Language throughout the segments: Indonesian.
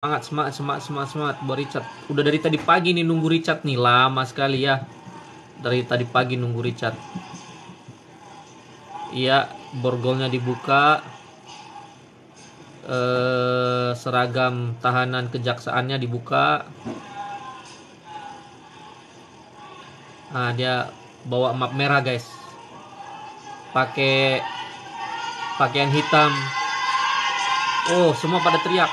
Semangat, semangat, semangat, semangat, semangat buat Richard. Udah dari tadi pagi nih nunggu Richard nih, lama sekali ya. Dari tadi pagi nunggu Richard. Iya, borgolnya dibuka. Seragam tahanan kejaksaannya dibuka. Nah, dia bawa map merah, guys. Pakai pakaian hitam. Oh, semua pada teriak.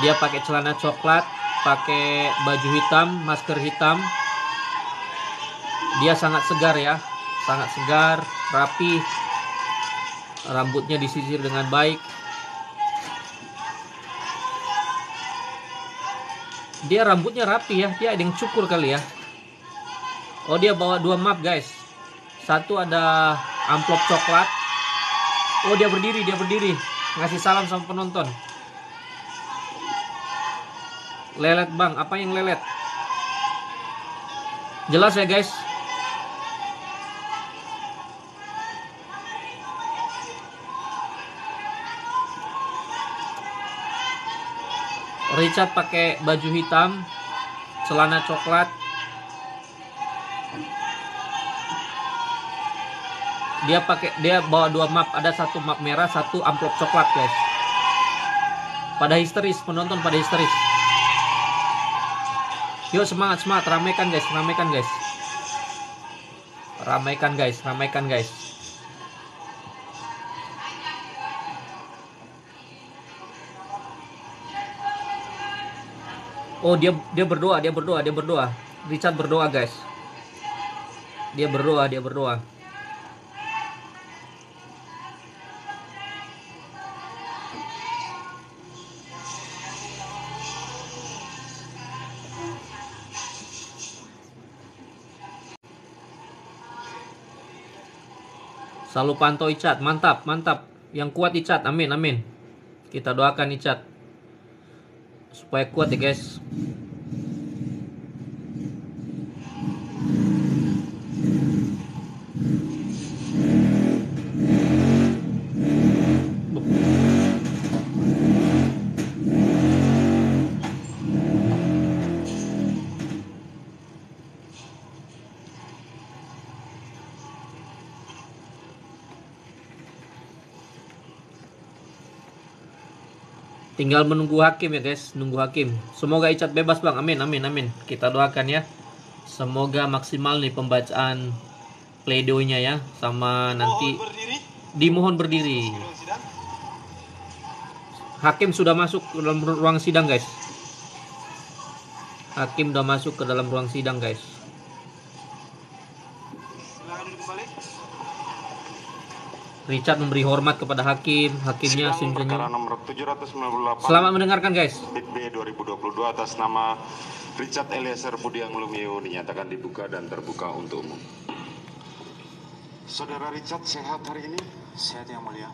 Dia pakai celana coklat, pakai baju hitam, masker hitam. Dia sangat segar ya, sangat segar, rapi. Rambutnya disisir dengan baik. Dia rambutnya rapi ya, dia ada yang cukur kali ya. Oh, dia bawa 2 map, guys. Satu ada amplop coklat. Oh, dia berdiri, ngasih salam sama penonton. Lelet bang, apa yang lelet? Jelas ya guys. Richard pakai baju hitam, celana coklat. Dia bawa 2 map, ada 1 map merah, 1 amplop coklat, guys. Pada histeris, penonton pada histeris. Yuk semangat, semangat, ramaikan guys, ramaikan guys. Ramaikan guys, ramaikan guys. Oh, dia berdoa, dia berdoa. Richard berdoa, guys. Dia berdoa. Selalu pantau Icat, mantap, mantap. Yang kuat Icat, amin, amin. Kita doakan Icat supaya kuat ya guys. Tinggal menunggu hakim ya guys, nunggu hakim. Semoga Icat bebas bang, amin, amin, amin. Kita doakan ya. Semoga maksimal nih pembacaan pledoinya ya, sama nanti dimohon berdiri. Hakim sudah masuk ke dalam ruang sidang guys. Hakim sudah masuk ke dalam ruang sidang guys. Richard memberi hormat kepada hakim. Hakimnya perkara nomor 798. Selamat mendengarkan guys. B 2022 atas nama Richard Eliezer Budiang Lumiu dinyatakan dibuka dan terbuka untuk umum. Saudara Richard sehat hari ini? Sehat yang mulia.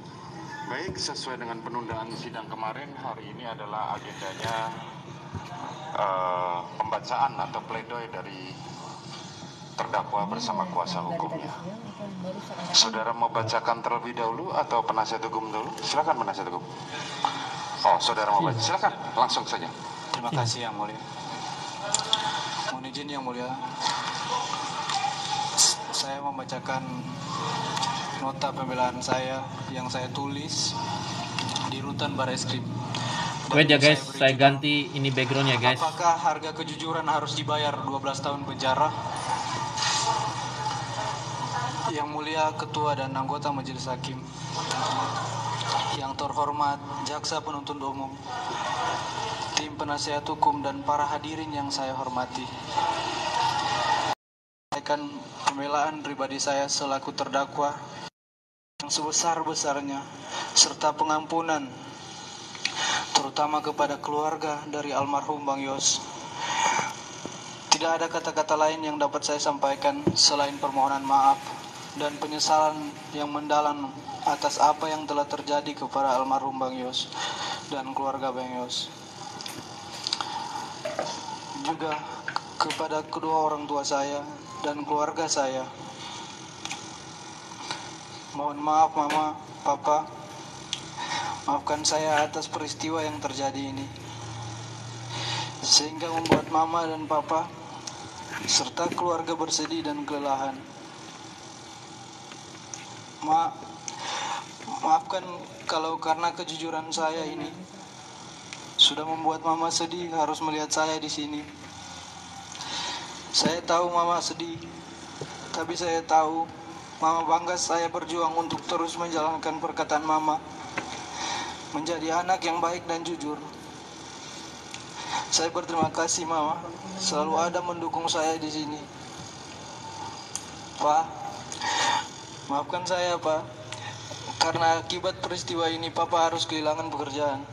Baik, sesuai dengan penundaan sidang kemarin, hari ini adalah agendanya pembacaan atau pledoi dari terdakwa bersama kuasa hukumnya. Saudara mau bacakan terlebih dahulu atau penasihat hukum dulu? Silakan penasihat hukum. Oh, saudara mau baca, silakan langsung saja. Terima kasih yang mulia. Mohon izin yang mulia. Saya membacakan nota pembelaan saya yang saya tulis di Rutan Barreskrim. Wait ya guys, saya ganti ini backgroundnya guys. Apakah harga kejujuran harus dibayar 12 tahun penjara? Yang mulia Ketua dan anggota Majelis Hakim, yang terhormat Jaksa Penuntut Umum, tim penasihat hukum dan para hadirin yang saya hormati. Akan pembelaan pribadi saya selaku terdakwa yang sebesar-besarnya serta pengampunan terutama kepada keluarga dari almarhum Bang Yos. Tidak ada kata-kata lain yang dapat saya sampaikan selain permohonan maaf dan penyesalan yang mendalam atas apa yang telah terjadi kepada almarhum Bang Yos dan keluarga Bang Yos. Juga kepada kedua orang tua saya dan keluarga saya. Mohon maaf Mama, Papa. Maafkan saya atas peristiwa yang terjadi ini, sehingga membuat mama dan papa serta keluarga bersedih dan kelelahan. Maafkan kalau karena kejujuran saya ini sudah membuat mama sedih harus melihat saya di sini. Saya tahu mama sedih, tapi saya tahu mama bangga saya berjuang untuk terus menjalankan perkataan mama, menjadi anak yang baik dan jujur. Saya berterima kasih mama, selalu ada mendukung saya di sini. Pak, maafkan saya Pak, karena akibat peristiwa ini Papa harus kehilangan pekerjaan.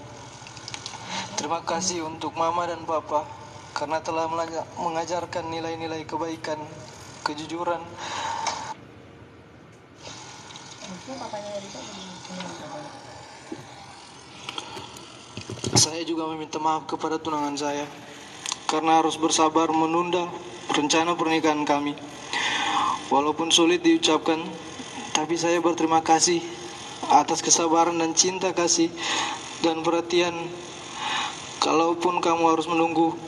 Terima kasih untuk Mama dan Papa karena telah mengajarkan nilai-nilai kebaikan, kejujuran. Saya juga meminta maaf kepada tunangan saya karena harus bersabar menunda rencana pernikahan kami. Walaupun sulit diucapkan, tapi saya berterima kasih atas kesabaran dan cinta kasih dan perhatian. Kalaupun kamu harus menunggu,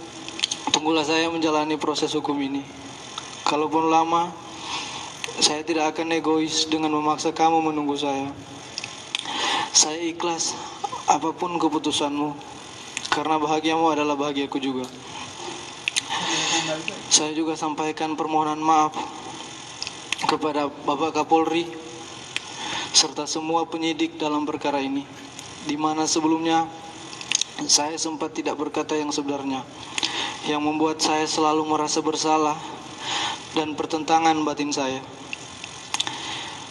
tunggulah saya menjalani proses hukum ini. Kalaupun lama, saya tidak akan egois dengan memaksa kamu menunggu saya. Saya ikhlas apapun keputusanmu, karena bahagiamu adalah bahagiaku juga. Saya juga sampaikan permohonan maaf kepada Bapak Kapolri serta semua penyidik dalam perkara ini, di mana sebelumnya saya sempat tidak berkata yang sebenarnya, yang membuat saya selalu merasa bersalah dan pertentangan batin saya,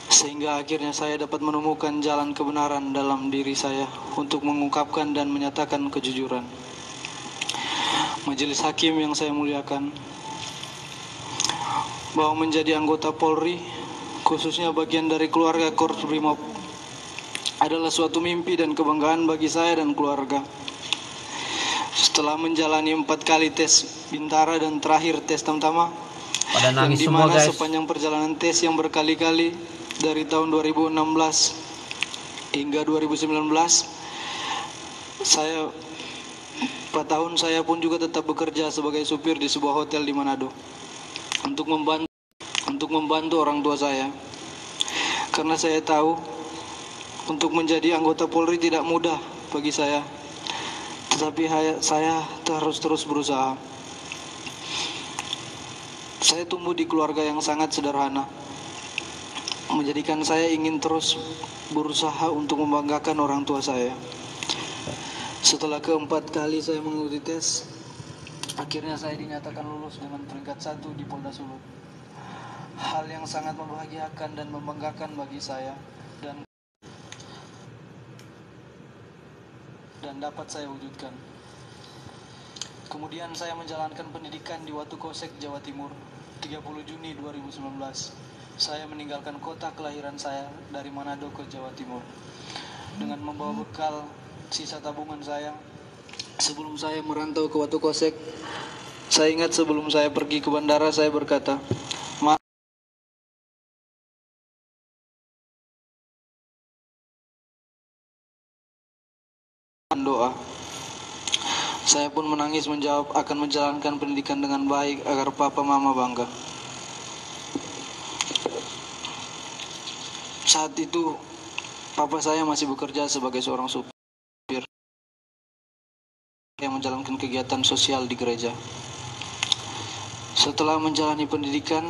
sehingga akhirnya saya dapat menemukan jalan kebenaran dalam diri saya untuk mengungkapkan dan menyatakan kejujuran. Majelis hakim yang saya muliakan, bahwa menjadi anggota Polri, khususnya bagian dari keluarga Korps Brimob, adalah suatu mimpi dan kebanggaan bagi saya dan keluarga. Setelah menjalani 4 kali tes Bintara dan terakhir tes Tamtama, pada nangis yang semua dimana guys. sepanjang perjalanan tes yang berkali-kali dari tahun 2016 hingga 2019, saya 4 tahun saya pun juga tetap bekerja sebagai supir di sebuah hotel di Manado untuk membantu orang tua saya, karena saya tahu untuk menjadi anggota Polri tidak mudah bagi saya, tetapi saya harus terus berusaha. Saya tumbuh di keluarga yang sangat sederhana, menjadikan saya ingin terus berusaha untuk membanggakan orang tua saya. Setelah keempat kali saya mengikuti tes, akhirnya saya dinyatakan lulus dengan peringkat 1 di Polda Sulut. Hal yang sangat membahagiakan dan membanggakan bagi saya dan dapat saya wujudkan. Kemudian saya menjalankan pendidikan di Watu Kosek, Jawa Timur, 30 Juni 2019. Saya meninggalkan kota kelahiran saya dari Manado ke Jawa Timur dengan membawa bekal sisa tabungan saya. Sebelum saya merantau ke Watu Kosek, saya ingat sebelum saya pergi ke bandara, saya berkata, doa. Saya pun menangis menjawab akan menjalankan pendidikan dengan baik agar papa mama bangga. Saat itu papa saya masih bekerja sebagai seorang supir yang menjalankan kegiatan sosial di gereja. Setelah menjalani pendidikan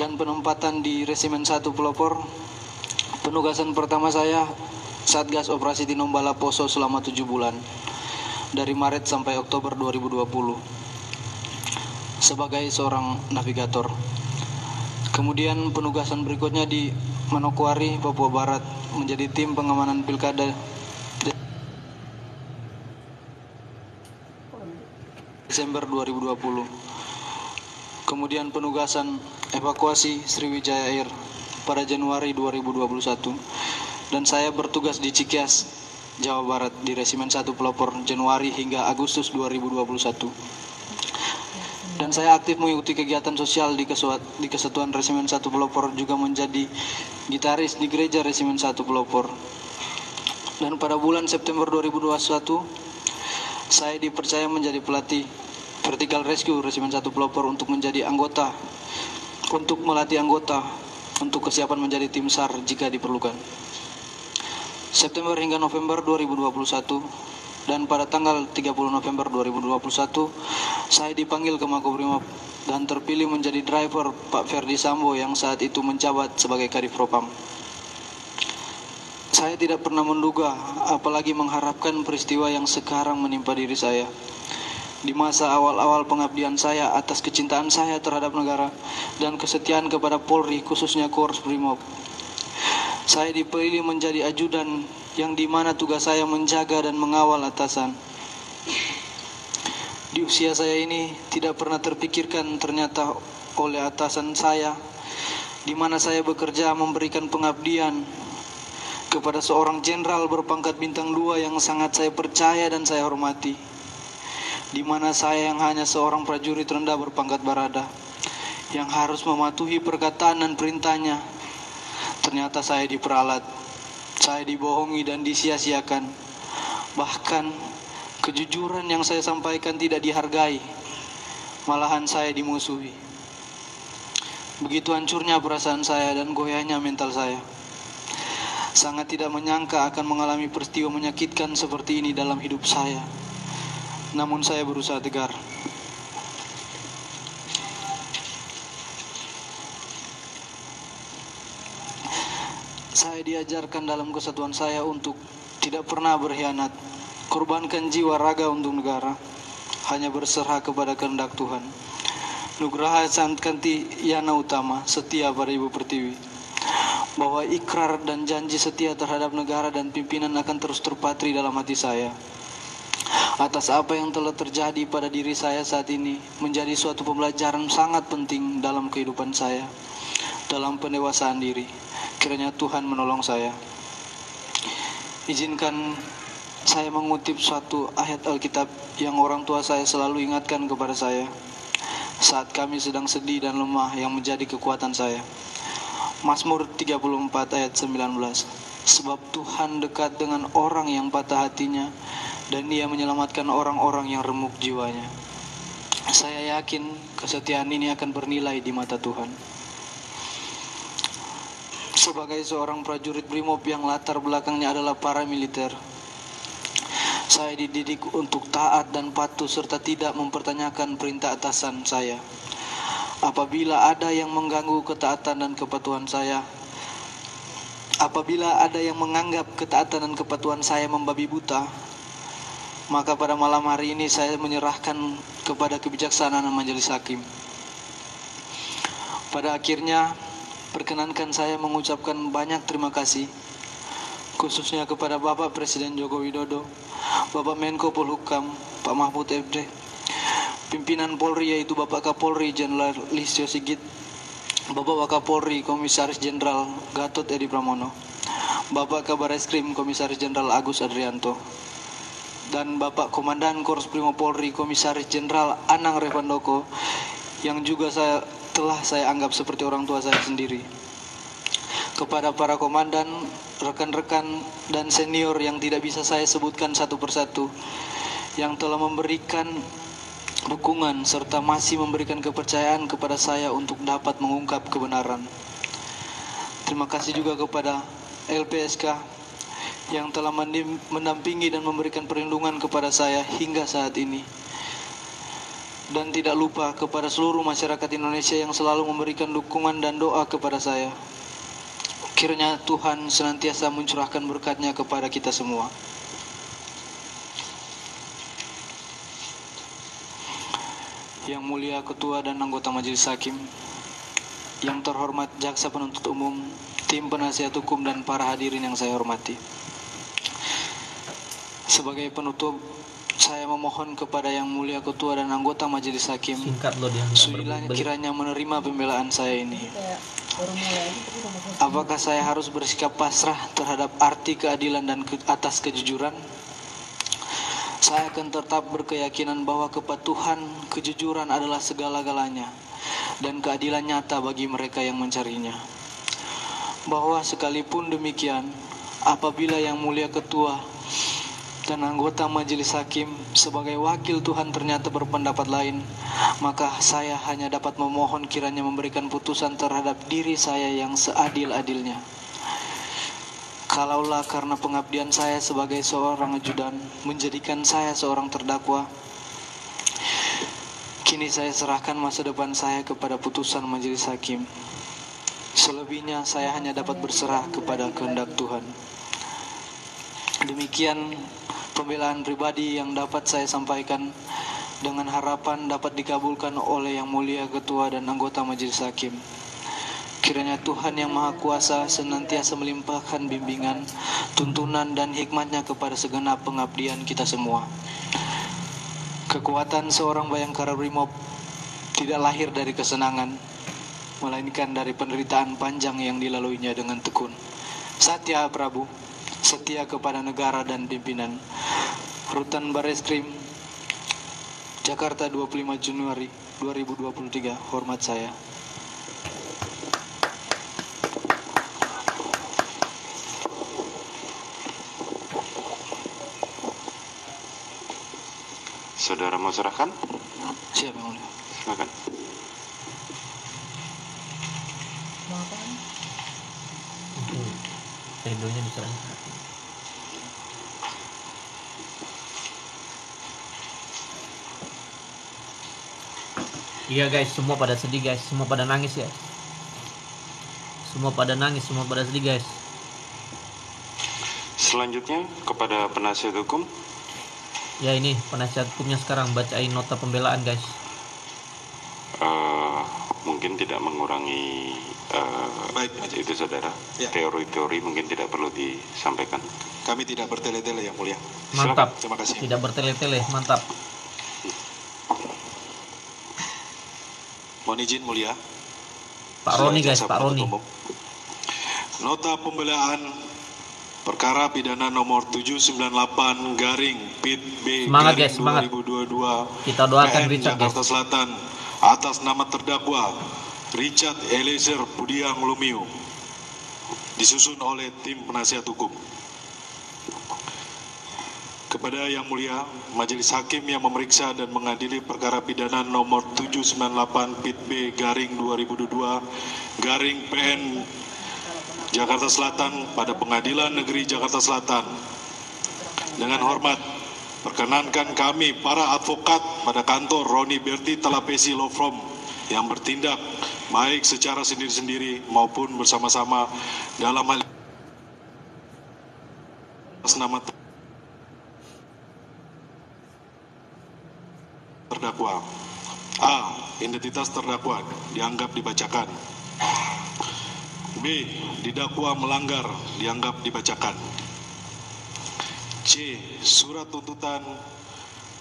dan penempatan di Resimen 1 Pelopor, penugasan pertama saya Satgas Operasi Tinombala Poso selama 7 bulan, dari Maret sampai Oktober 2020, sebagai seorang navigator. Kemudian penugasan berikutnya di Manokwari, Papua Barat, menjadi tim pengamanan pilkada Desember 2020. Kemudian penugasan evakuasi Sriwijaya Air pada Januari 2021. Dan saya bertugas di Cikias, Jawa Barat di Resimen 1 Pelopor Januari hingga Agustus 2021. Dan saya aktif mengikuti kegiatan sosial di Kesatuan Resimen 1 Pelopor, juga menjadi gitaris di gereja Resimen 1 Pelopor. Dan pada bulan September 2021, saya dipercaya menjadi pelatih Vertical Rescue Resimen 1 Pelopor untuk melatih anggota untuk kesiapan menjadi tim SAR jika diperlukan. September hingga November 2021, dan pada tanggal 30 November 2021, saya dipanggil ke Makobrimob dan terpilih menjadi driver Pak Ferdi Sambo yang saat itu menjabat sebagai Kadif Propam. Saya tidak pernah menduga, apalagi mengharapkan peristiwa yang sekarang menimpa diri saya. Di masa awal-awal pengabdian saya atas kecintaan saya terhadap negara dan kesetiaan kepada Polri, khususnya Korps Brimob. Saya dipilih menjadi ajudan yang dimana tugas saya menjaga dan mengawal atasan. Di usia saya ini tidak pernah terpikirkan ternyata oleh atasan saya, di mana saya bekerja memberikan pengabdian kepada seorang jenderal berpangkat bintang 2 yang sangat saya percaya dan saya hormati, di mana saya yang hanya seorang prajurit rendah berpangkat barada yang harus mematuhi perkataan dan perintahnya. Ternyata saya diperalat, saya dibohongi dan disia-siakan. Bahkan kejujuran yang saya sampaikan tidak dihargai, malahan saya dimusuhi. Begitu hancurnya perasaan saya dan goyahnya mental saya. Sangat tidak menyangka akan mengalami peristiwa menyakitkan seperti ini dalam hidup saya. Namun saya berusaha tegar. Saya diajarkan dalam kesatuan saya untuk tidak pernah berkhianat, korbankan jiwa raga untuk negara, hanya berserah kepada kehendak Tuhan. Nugraha Sankanti Yana Utama, setia pada Ibu Pertiwi, bahwa ikrar dan janji setia terhadap negara dan pimpinan akan terus terpatri dalam hati saya. Atas apa yang telah terjadi pada diri saya saat ini menjadi suatu pembelajaran sangat penting dalam kehidupan saya, dalam pendewasaan diri. Kiranya Tuhan menolong saya. Izinkan saya mengutip suatu ayat Alkitab yang orang tua saya selalu ingatkan kepada saya saat kami sedang sedih dan lemah, yang menjadi kekuatan saya. Mazmur 34 ayat 19. Sebab Tuhan dekat dengan orang yang patah hatinya, dan Dia menyelamatkan orang-orang yang remuk jiwanya. Saya yakin kesetiaan ini akan bernilai di mata Tuhan. Sebagai seorang prajurit Brimob yang latar belakangnya adalah paramiliter, saya dididik untuk taat dan patuh serta tidak mempertanyakan perintah atasan saya. Apabila ada yang mengganggu ketaatan dan kepatuhan saya, apabila ada yang menganggap ketaatan dan kepatuhan saya membabi buta, maka pada malam hari ini saya menyerahkan kepada kebijaksanaan majelis hakim. Pada akhirnya, perkenankan saya mengucapkan banyak terima kasih, khususnya kepada Bapak Presiden Joko Widodo, Bapak Menko Polhukam, Pak Mahfud MD, pimpinan Polri yaitu Bapak Kapolri Jenderal Listio Sigit, Bapak Wakapolri Komisaris Jenderal Gatot Edi Pramono, Bapak Kabareskrim Komisaris Jenderal Agus Adrianto, dan Bapak Komandan Korps Brimob Polri Komisaris Jenderal Anang Revandoko, yang juga telah saya anggap seperti orang tua saya sendiri. Kepada para komandan, rekan-rekan dan senior yang tidak bisa saya sebutkan satu persatu, yang telah memberikan dukungan serta masih memberikan kepercayaan kepada saya untuk dapat mengungkap kebenaran. Terima kasih juga kepada LPSK yang telah mendampingi dan memberikan perlindungan kepada saya hingga saat ini. Dan tidak lupa kepada seluruh masyarakat Indonesia yang selalu memberikan dukungan dan doa kepada saya. Kiranya Tuhan senantiasa mencurahkan berkat-Nya kepada kita semua. Yang mulia Ketua dan anggota Majelis Hakim, yang terhormat Jaksa Penuntut Umum, tim penasihat hukum, dan para hadirin yang saya hormati. Sebagai penutup, saya memohon kepada Yang Mulia Ketua dan anggota Majelis Hakim, kiranya menerima pembelaan saya ini. Apakah saya harus bersikap pasrah terhadap arti keadilan dan atas kejujuran? Saya akan tetap berkeyakinan bahwa kepatuhan, kejujuran adalah segala-galanya, dan keadilan nyata bagi mereka yang mencarinya. Bahwa sekalipun demikian, apabila Yang Mulia Ketua dan anggota Majelis Hakim sebagai wakil Tuhan ternyata berpendapat lain, maka saya hanya dapat memohon kiranya memberikan putusan terhadap diri saya yang seadil-adilnya. Kalaulah karena pengabdian saya sebagai seorang ajudan menjadikan saya seorang terdakwa, kini saya serahkan masa depan saya kepada putusan Majelis Hakim. Selebihnya saya hanya dapat berserah kepada kehendak Tuhan. Demikian pembelaan pribadi yang dapat saya sampaikan, dengan harapan dapat dikabulkan oleh Yang Mulia Ketua dan anggota Majelis Hakim. Kiranya Tuhan Yang Maha Kuasa senantiasa melimpahkan bimbingan, tuntunan dan hikmatnya kepada segenap pengabdian kita semua. Kekuatan seorang Bayangkara Brimob tidak lahir dari kesenangan, melainkan dari penderitaan panjang yang dilaluinya dengan tekun. Satya Prabu, setia kepada negara dan pimpinan. Rutan Bareskrim, Jakarta 25 Januari 2023. Hormat saya. Saudara mau serahkan? Siap, Yang Mulia. Silakan. Pledoi-nya diserahkan. Iya guys, semua pada sedih guys, semua pada nangis ya. Semua pada nangis, semua pada sedih guys. Selanjutnya kepada penasihat hukum. Ya ini penasihat hukumnya sekarang bacain nota pembelaan guys. Mungkin tidak mengurangi Baik, itu saudara. Ya. Teori-teori mungkin tidak perlu disampaikan. Kami tidak bertele-tele, Yang Mulia. Mantap. Terima kasih. Tidak bertele-tele, mantap. Mohon izin, Mulia. Pak Roni guys, Jaksa Pak Roni. Penuntut Umum. Nota pembelaan perkara pidana nomor 798 garing PIT B Semangat, garing guys, semangat. 2022 Kita doakan PN Richard, Jakarta Selatan atas nama terdakwa Richard Eliezer Budiang Lumiu, disusun oleh tim penasihat hukum. Kepada Yang Mulia Majelis Hakim yang memeriksa dan mengadili perkara pidana nomor 798 PIT B garing 2022 garing PN Jakarta Selatan pada Pengadilan Negeri Jakarta Selatan. Dengan hormat, perkenankan kami para advokat pada kantor Roni Berti Talapesi Law Firm yang bertindak baik secara sendiri-sendiri maupun bersama-sama dalam hal atas nama terdakwa. A. Identitas terdakwa dianggap dibacakan. B. Didakwa melanggar dianggap dibacakan. C. Surat tuntutan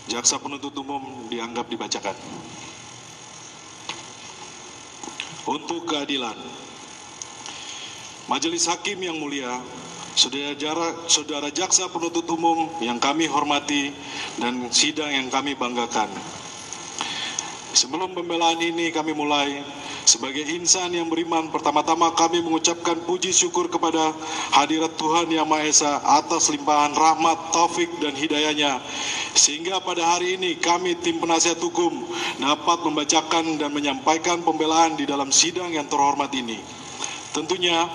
jaksa penuntut umum dianggap dibacakan. Untuk keadilan, Majelis Hakim yang mulia, saudara jaksa penuntut umum yang kami hormati dan sidang yang kami banggakan. Sebelum pembelaan ini kami mulai, sebagai insan yang beriman, pertama-tama kami mengucapkan puji syukur kepada hadirat Tuhan Yang Maha Esa atas limpahan rahmat, taufik, dan hidayahnya, sehingga pada hari ini kami tim penasihat hukum dapat membacakan dan menyampaikan pembelaan di dalam sidang yang terhormat ini. Tentunya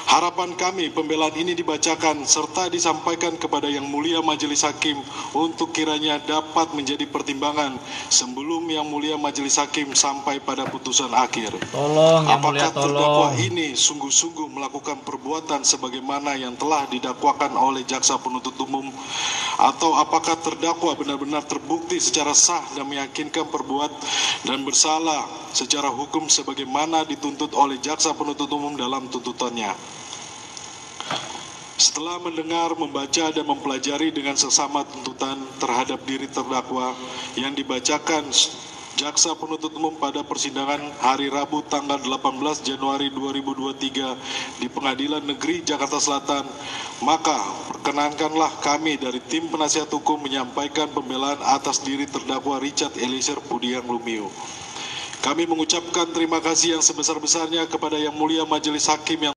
harapan kami pembelaan ini dibacakan serta disampaikan kepada Yang Mulia Majelis Hakim untuk kiranya dapat menjadi pertimbangan sebelum Yang Mulia Majelis Hakim sampai pada putusan akhir. Tolong Yang Mulia, Apakah terdakwa tolong. ini sungguh-sungguh melakukan perbuatan sebagaimana yang telah didakwakan oleh jaksa penuntut umum, atau apakah terdakwa benar-benar terbukti secara sah dan meyakinkan perbuat dan bersalah secara hukum sebagaimana dituntut oleh jaksa penuntut umum dalam tuntutannya. Setelah mendengar, membaca, dan mempelajari dengan seksama tuntutan terhadap diri terdakwa yang dibacakan jaksa penuntut umum pada persidangan hari Rabu tanggal 18 Januari 2023 di Pengadilan Negeri Jakarta Selatan, maka perkenankanlah kami dari tim penasihat hukum menyampaikan pembelaan atas diri terdakwa Richard Eliezer Budiang Lumiu. Kami mengucapkan terima kasih yang sebesar-besarnya kepada Yang Mulia Majelis Hakim yang